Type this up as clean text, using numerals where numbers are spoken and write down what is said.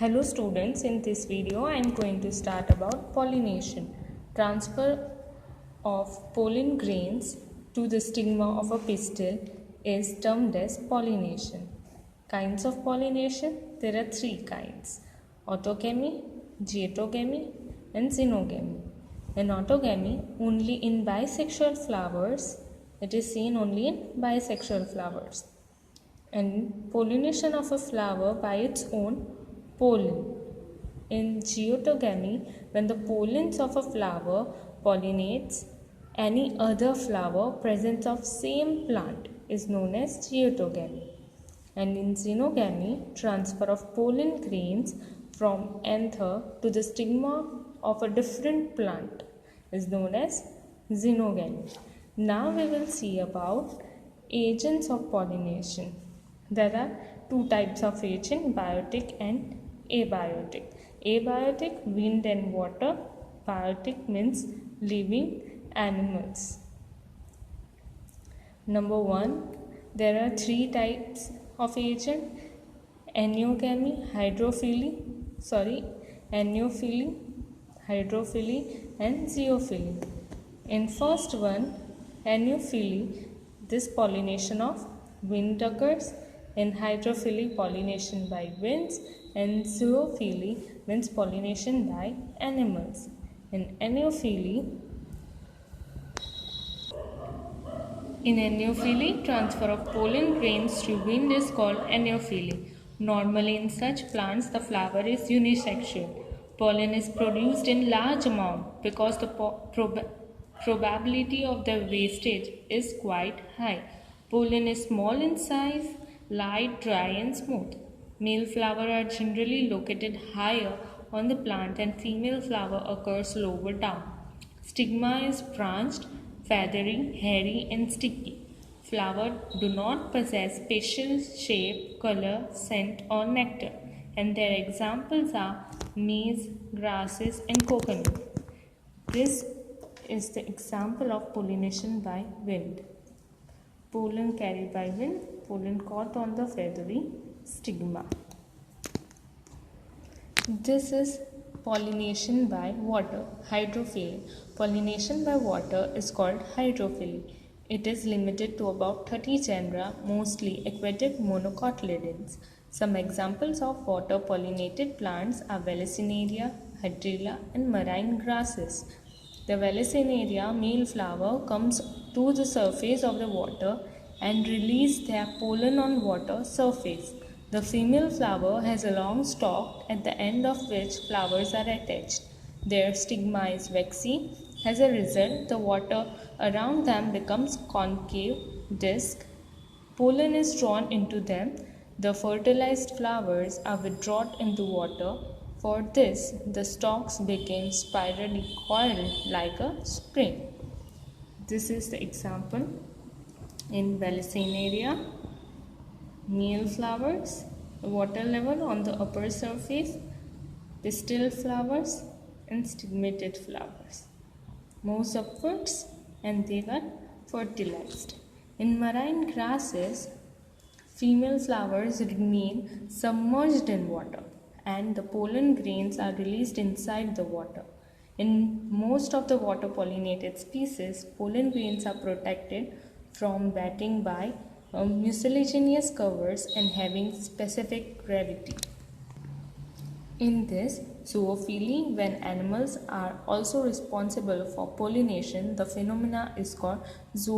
Hello students, in this video I am going to start about pollination. Transfer of pollen grains to the stigma of a pistil is termed as pollination. Kinds of pollination, there are three kinds: autogamy, diatogamy and xenogamy. In autogamy, only in bisexual flowers, it is seen only in bisexual flowers. And pollination of a flower by its own pollen. In geotogamy, when the pollens of a flower pollinates any other flower present of same plant is known as geotogamy. And in xenogamy, transfer of pollen grains from anther to the stigma of a different plant is known as xenogamy. Now we will see about agents of pollination. There are two types of agent, biotic and abiotic. Abiotic, wind and water. Biotic means living animals. Number one, there are three types of agent: aneogamy, hydrophily, and zeophily. In first one, aneophily, this pollination of wind occurs. In hydrophily, pollination by winds, and zoophily means pollination by animals. In aneophily, transfer of pollen grains through wind is called aneophily. Normally, in such plants, the flower is unisexual. Pollen is produced in large amount because the probability of their wastage is quite high. Pollen is small in size, light, dry and smooth. Male flower are generally located higher on the plant and female flower occurs lower down. Stigma is branched, feathery, hairy and sticky. Flowers do not possess special shape, color, scent or nectar, and their examples are maize, grasses and coconut. This is the example of pollination by wind. Pollen carried by wind, pollen caught on the feathery stigma. This is pollination by water, hydrophily. Pollination by water is called hydrophily. It is limited to about 30 genera, mostly aquatic monocotyledons. Some examples of water pollinated plants are Vallisneria, Hydrilla and marine grasses. The Vallisneria male flower comes to the surface of the water and release their pollen on water surface. The female flower has a long stalk at the end of which flowers are attached. Their stigma is waxy. As a result, the water around them becomes concave disc. Pollen is drawn into them. The fertilized flowers are withdrawn into water. For this, the stalks became spirally coiled like a spring. This is the example in Vallisneria. Male flowers, water level on the upper surface, pistil flowers and stigmated flowers. Moves upwards and they got fertilized. In marine grasses, female flowers remain submerged in water and the pollen grains are released inside the water. In most of the water pollinated species, pollen grains are protected from wetting by mucilaginous covers and having specific gravity. In this zoophily, when animals are also responsible for pollination, the phenomena is called zoophily.